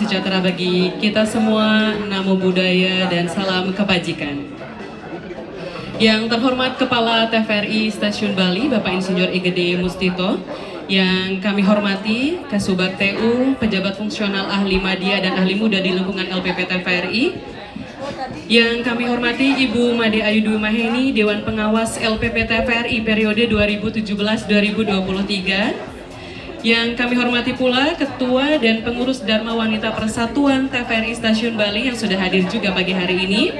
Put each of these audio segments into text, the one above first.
sejahtera bagi kita semua, namo buddhaya dan salam kebajikan. Yang terhormat Kepala TVRI Stasiun Bali, Bapak Insinyur Igede Mustito, yang kami hormati Kasubag TU, pejabat fungsional ahli media dan ahli muda di lingkungan LPP TVRI, yang kami hormati Ibu Made Ayu Dwi Maheni, Dewan Pengawas LPP TVRI periode 2017-2023, yang kami hormati pula Ketua dan Pengurus Dharma Wanita Persatuan TVRI Stasiun Bali yang sudah hadir juga pagi hari ini.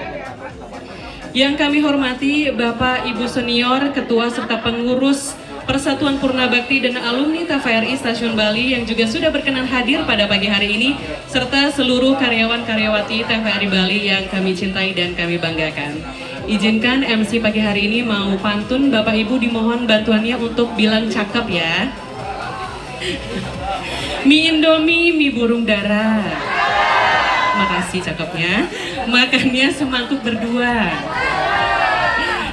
Yang kami hormati Bapak Ibu Senior, Ketua serta Pengurus Persatuan Purna Bakti dan Alumni TVRI Stasiun Bali yang juga sudah berkenan hadir pada pagi hari ini, serta seluruh karyawan-karyawati TVRI Bali yang kami cintai dan kami banggakan. Izinkan MC pagi hari ini mau pantun, Bapak Ibu dimohon bantuannya untuk bilang cakep ya. Mie Indomie, mie burung dara. Makasih cakepnya. Makannya semangkuk berdua.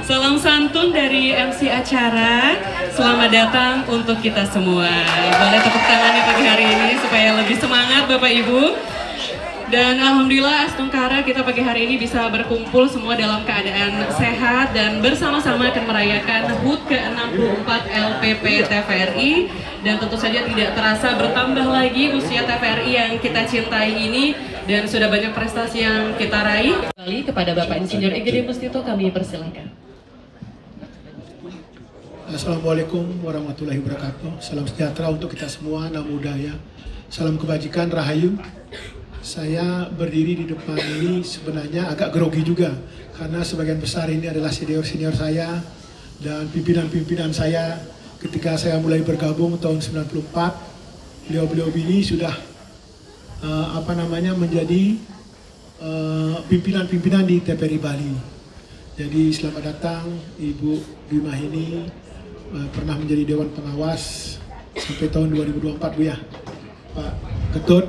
Salam santun dari MC acara. Selamat datang untuk kita semua. Boleh tepuk tangannya pagi hari ini supaya lebih semangat Bapak Ibu. Dan alhamdulillah Astungkara kita pagi hari ini bisa berkumpul semua dalam keadaan sehat dan bersama-sama akan merayakan HUT ke-64 LPP TVRI. Dan tentu saja tidak terasa bertambah lagi usia TVRI yang kita cintai ini, dan sudah banyak prestasi yang kita raih. Kembali kepada Bapak Insinyur Igede Mustito kami persilakan. Assalamualaikum warahmatullahi wabarakatuh. Salam sejahtera untuk kita semua, namo buddhaya, salam kebajikan, rahayu. Saya berdiri di depan ini sebenarnya agak grogi juga, karena sebagian besar ini adalah senior-senior saya dan pimpinan-pimpinan saya ketika saya mulai bergabung tahun 94. Beliau-beliau ini sudah menjadi pimpinan-pimpinan di TVRI Bali. Jadi selamat datang Ibu Dwi Maheni, pernah menjadi Dewan Pengawas sampai tahun 2024 Bu ya. Pak Ketut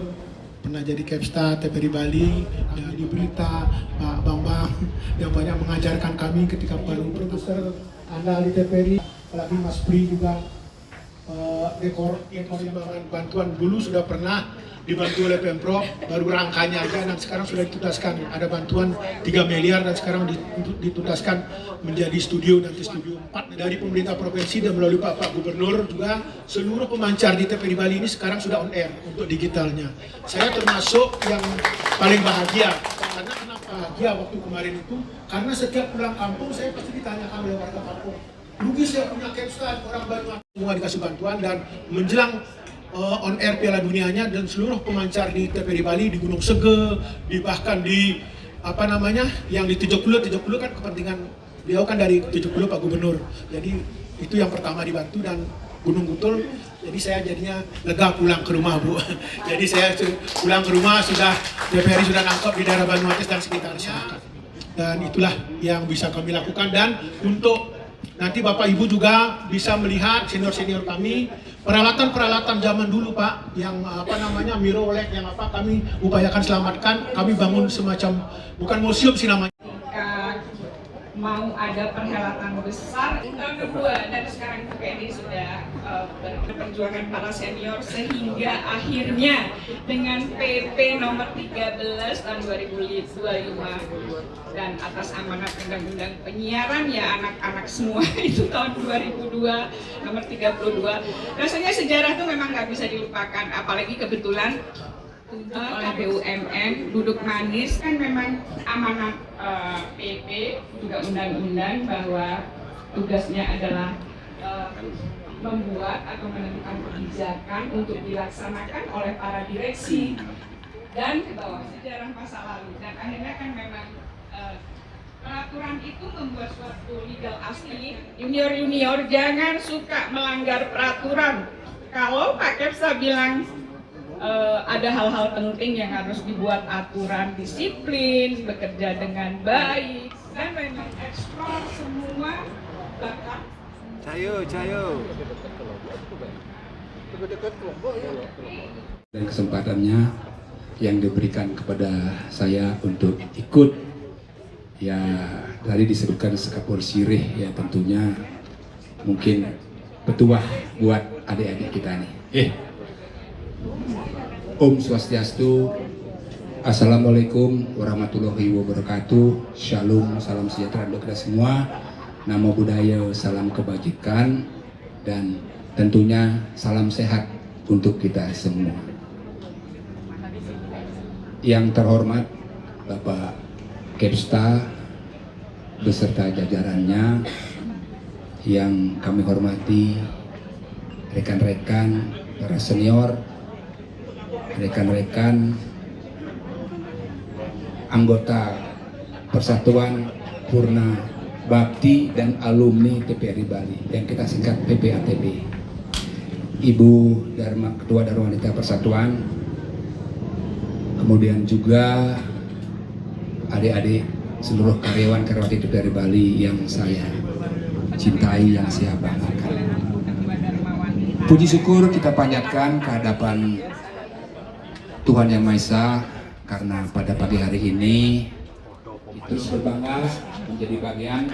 pernah jadi Kepsta TVRI Bali, dan di berita Pak Bambang yang banyak mengajarkan kami ketika baru produser Anda di TVRI, apalagi Mas Pri juga dekor bantuan dulu sudah pernah dibantu oleh Pemprov, baru rangkanya aja, dan sekarang sudah dituntaskan, ada bantuan 3 miliar dan sekarang dituntaskan menjadi studio, nanti studio 4 dari pemerintah provinsi dan melalui Pak Gubernur juga. Seluruh pemancar di TVRI Bali ini sekarang sudah on air untuk digitalnya. Saya termasuk yang paling bahagia. Karena kenapa bahagia waktu kemarin itu? Karena setiap pulang kampung saya pasti ditanyakan oleh warga kampung, rugi saya punya Kepsta, orang Banyuwangi semua dikasih bantuan. Dan menjelang on air Piala Dunianya, dan seluruh pemancar di TVRI Bali, di Gunung Sege, bahkan di yang di 70 kan kepentingan beliau kan dari 70 Pak Gubernur. Jadi itu yang pertama dibantu, dan Gunung Gutul. Jadi saya jadinya lega pulang ke rumah Bu. Jadi saya pulang ke rumah sudah TVRI sudah nangkep di daerah Banyuwangi dan sekitarnya. Dan itulah yang bisa kami lakukan, dan untuk nanti Bapak Ibu juga bisa melihat senior-senior kami, peralatan-peralatan zaman dulu Pak, yang Miro OLED yang kami upayakan selamatkan, kami bangun semacam, bukan museum sih namanya. Mau ada perhelatan besar tahun kedua, dan sekarang TVRI sudah berperjuangan para senior sehingga akhirnya dengan PP nomor 13 tahun 2025 dan atas amanat undang-undang penyiaran ya anak-anak semua itu tahun 2002 nomor 32. Rasanya sejarah itu memang nggak bisa dilupakan, apalagi kebetulan oleh BUMN duduk manis kan memang amanat PP juga undang-undang bahwa tugasnya adalah membuat atau menentukan kebijakan untuk dilaksanakan oleh para direksi dan ke bawah sejarah masa lalu, dan akhirnya kan memang peraturan itu membuat suatu legal asli. Junior jangan suka melanggar peraturan. Kalau Pak Kepsta bilang ada hal-hal penting yang harus dibuat aturan, disiplin, bekerja dengan baik, dan memang eksplor semua bakat. Cayo. Dan kesempatannya yang diberikan kepada saya untuk ikut, ya tadi disebutkan sekapur sirih, ya tentunya mungkin petuah buat adik-adik kita nih. Om Swastiastu, Assalamualaikum warahmatullahi wabarakatuh. Shalom, salam sejahtera untuk kita semua. Namo Buddhaya, salam kebajikan, dan tentunya salam sehat untuk kita semua. Yang terhormat Bapak Kepsta beserta jajarannya, yang kami hormati rekan-rekan para senior, rekan-rekan anggota Persatuan Purna Bakti dan alumni TPRI Bali yang kita singkat PPATB, Ibu Ketua Dharma Wanita Persatuan, kemudian juga adik-adik seluruh karyawan-karyawati TPRI Bali yang saya cintai, yang saya banggakan. Puji syukur kita panjatkan kehadapan Tuhan Yang Maha Esa, karena pada pagi hari ini terus berbangga menjadi bagian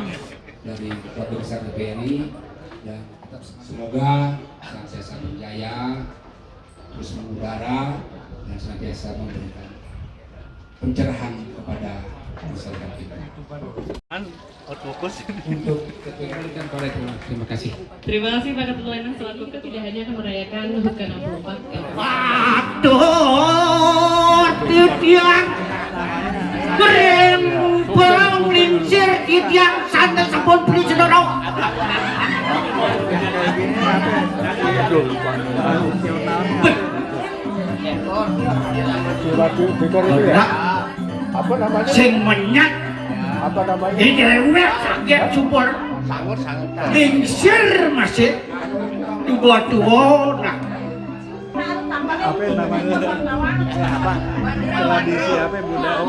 dari keluarga besar TPRI, dan semoga senantiasa berjaya, terus mengudara, dan senantiasa memberikan pencerahan kepada masyarakat kita. Untuk TPRI dan kolektif, terima kasih. Terima kasih Pak Ketua Lenas selaku tidak hanya akan merayakan HUT ke-64. Waduh, tiang berembang lincir tiang santai sampun beli sedorong. Apa namanya? Sing menyat Apa namanya? ini lewat sakit subur lincir masih dua-dua. Nah, Apa namanya? Apa? Tradisi apa budaya?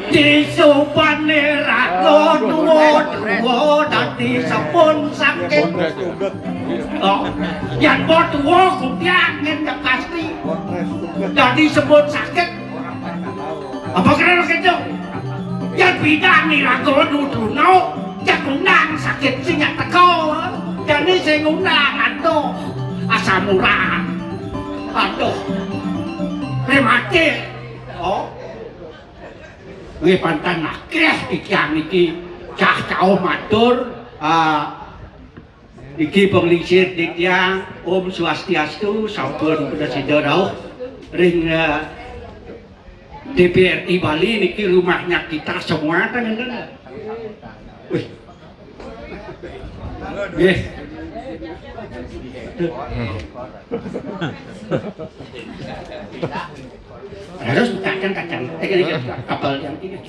di supane rago duo dadi sepun sakit. Oh, yang duo kupiangin ke pasti dadi sepun sakit. Apa kira kejo? Yang bidang ni rago duduno, yang undang sakit singa teko, jadi sing undang aduh asam urat, aduh rematik. Oh, pantan akhirnya ikian iki cah cau matur, iki penglingsir dikyang Om Swastiastu sampun Presiden Rauh ring TPRI Bali niki rumahnya kita semua kan. Wih. Harus bukakan kacang kapal yang ini.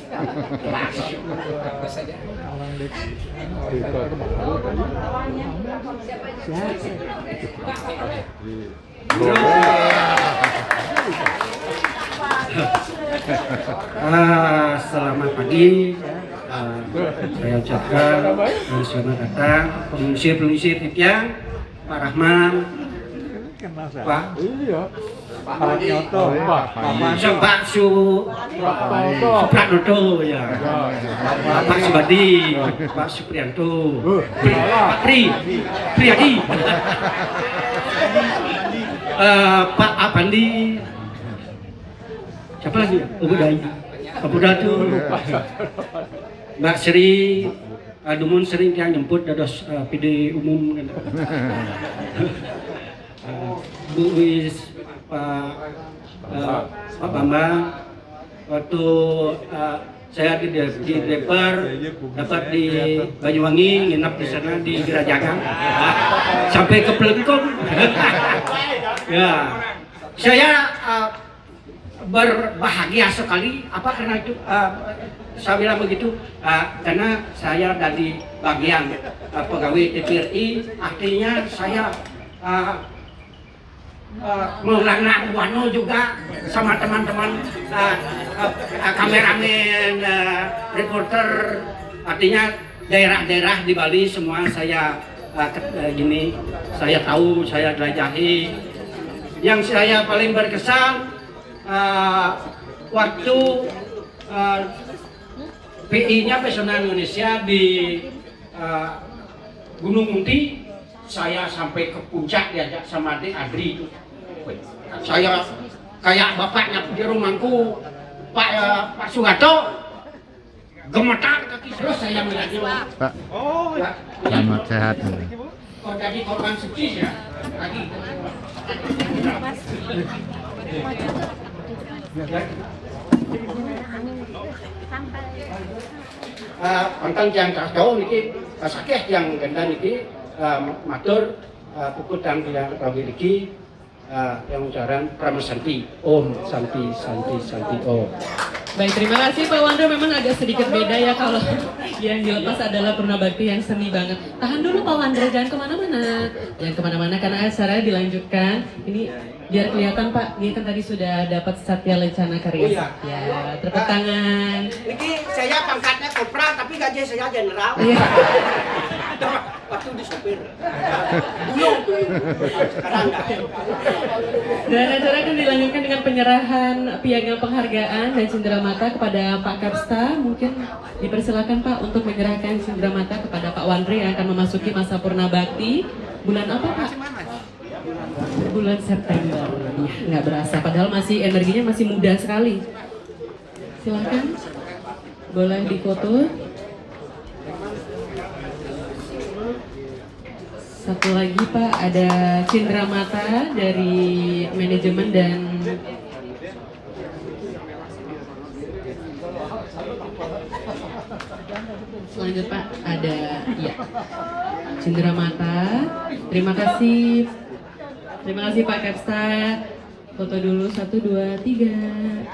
Selamat pagi, saya ucapkan selamat datang pengungsi Tipiang, Pak Rahman, Pak Pak Supranoto, ya, Pak Subadi, Pak Suprianto, Pak Priyadi, Pak Apandi. Siapa lagi? Abu Datu, Mbak Sri, Dumun sering yang jemput dados PD umum, Bu Wis, Pak Bambang. Waktu saya di Depar, dapat di Banyuwangi, nginap di sana di Gerajangan, sampai ke Pelengkong. Ya, saya berbahagia sekali. Apa karena itu saya bilang begitu? Karena saya dari bagian pegawai TPRI, artinya saya melanglang buana juga sama teman-teman kameramen, reporter, artinya daerah-daerah di Bali semua saya gini, saya tahu, saya jelajahi. Yang saya paling berkesan waktu PI-nya Pesona Indonesia di Gunung Munti, saya sampai ke puncak diajak sama adik Adri itu. Saya kayak bapaknya di rumahku, Pak Soeharto gemetar kaki terus saya melihat Pak, ya, selamat sehat. kok jadi korban sukses ya lagi. Pantang yang kacau niki sakit yang ganda niki matur pukul dan yang rawi niki yang ucapan Pramasanti Om Santi Santi Santi Om. Baik, terima kasih Pak Wandra. Memang agak sedikit beda ya kalau yang dilepas adalah Purna Bakti yang seni banget. Tahan dulu Pak Wandra, jangan kemana-mana. Jangan kemana-mana karena acara dilanjutkan. Ini biar kelihatan Pak, ini kan tadi sudah dapat Satya Lencana Karya. Oh, iya. Ya, tepuk tangan. Niki saya pangkatnya kopral tapi gaji saya jenderal. Iya. Waktu di sopir. Belum tuh. Sekarang enggak. Dan acara akan dilanjutkan dengan penyerahan piagam penghargaan dan cenderamata kepada Pak Kapsta. Mungkin dipersilakan Pak untuk menyerahkan cenderamata kepada Pak Wandri yang akan memasuki masa Purna Bakti. Bulan apa Pak? Bulan September. Ya, nggak berasa. Padahal masih energinya masih muda sekali. Silakan. Boleh difoto. Satu lagi Pak, ada cenderamata dari manajemen dan selanjutnya Pak ada ya cenderamata. Terima kasih Pak Kapsta. Foto dulu 1, 2, 3.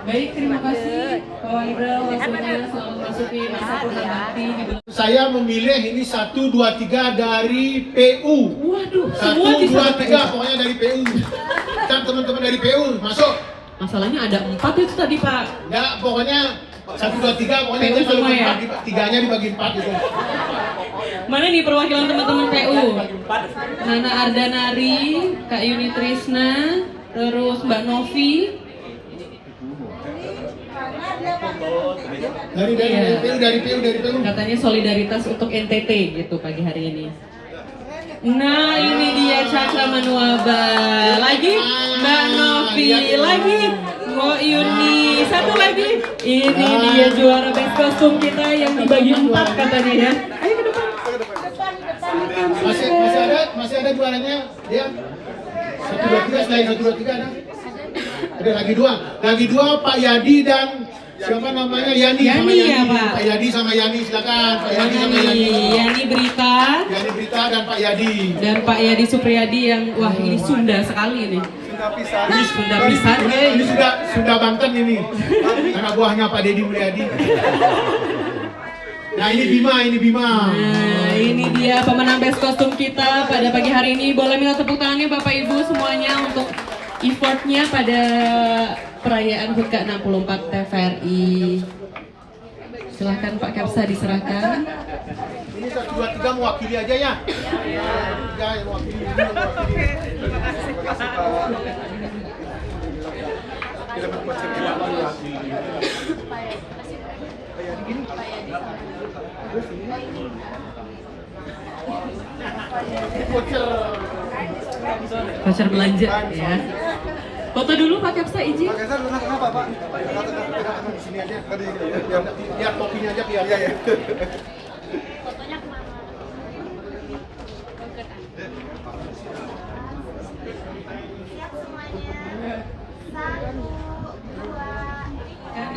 Baik, terima kasih Pak Wandra. Waktunya selamat memasuki masa Purna Bakti di bulan. Saya memilih ini 1, 2, 3 dari PU. Waduh, 1, semua 2, bisa 3 pokoknya dari PU. Kan teman-teman dari PU masuk. Masalahnya ada 4 itu tadi Pak. Enggak, pokoknya 1, 2, 3 pokoknya PU itu kalau semua ya? 3-nya dibagi 4 gitu. Mana nih perwakilan teman-teman PU? Nana Ardanari, Kak Yuni Trisna, terus Mbak Novi. Dari PU. Katanya solidaritas untuk NTT gitu pagi hari ini. Nah, ini dia Cakra Manuaba. Lagi Mbak Novi, lagi Mbak Yuni. Satu lagi. Ini dia juara best kostum kita yang dibagi 4 katanya ya. Ayo ke depan. Masih ada juaranya dia 1, 2, 3 selain 1, 2, 3 ada. Ada lagi dua Pak Yadi dan siapa namanya Yani Ya Pak. Pak Yadi sama Yani silakan Pak Yadi sama Yani. Yani Berita Dan Pak Yadi. dan Pak Yadi Supriyadi yang wah ini Sunda sekali nih. Ini Sunda pisan Ini sudah Banten ini. Anak buahnya Pak Dedi Mulyadi. Nah ini Bima. Nah, ini dia pemenang best kostum kita pada pagi hari ini. Boleh minta tepuk tangannya Bapak Ibu semuanya untuk effortnya pada perayaan HUT ke-64 TVRI. Silahkan Pak Kapsa diserahkan. Ini 1, 2, 3 mewakili aja ya. Ya, mewakili. Voucher belanja ya. Foto dulu Pak Kapsa izin. Kenapa Pak? Di sini aja. Biar kopinya aja biar. Iya.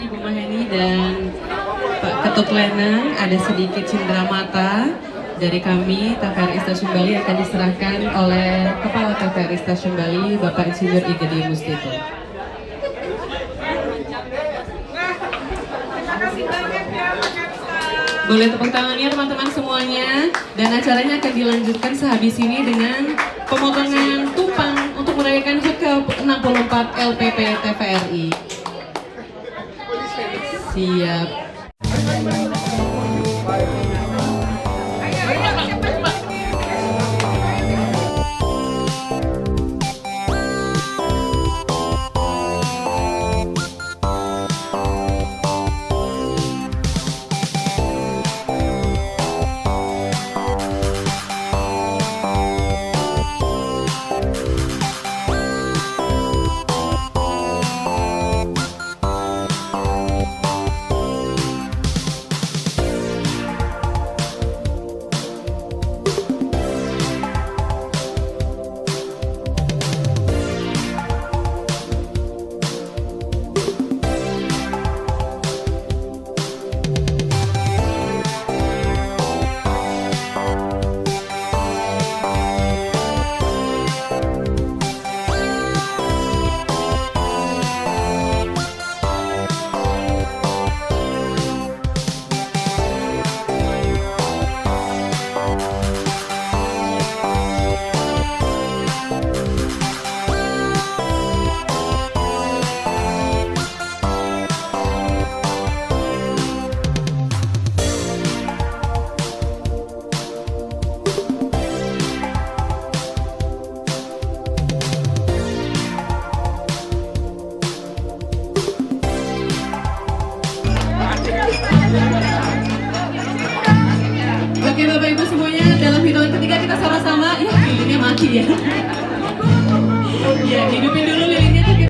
Ibu Maheni dan Pak Ketut Lenang ada sedikit cenderamata dari kami TVRI Stasiun Bali akan diserahkan oleh Kepala TVRI Stasiun Bali Bapak Insinyur Igede Mustito. Boleh tepuk tangannya teman-teman semuanya dan acaranya akan dilanjutkan sehabis ini dengan pemotongan tumpang untuk merayakan HUT ke-64 LPP TVRI. Siap. maki ya. Ya, hidupin dulu lilinnya tuh.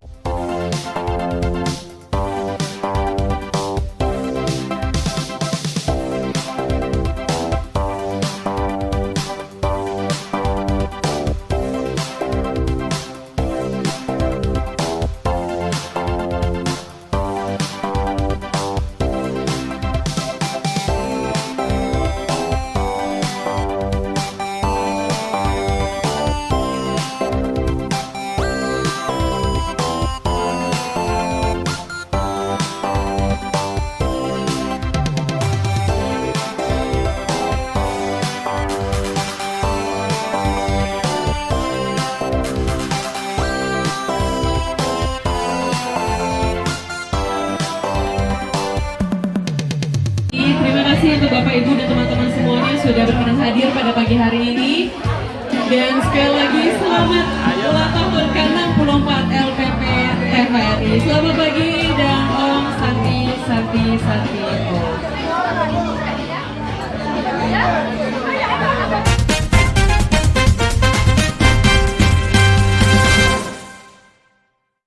Terima kasih untuk Bapak Ibu dan teman-teman semuanya sudah berkenan hadir pada pagi hari ini. Dan sekali lagi selamat ulang tahun ke-64 LPP TVRI. Selamat pagi dan Om Santi Om.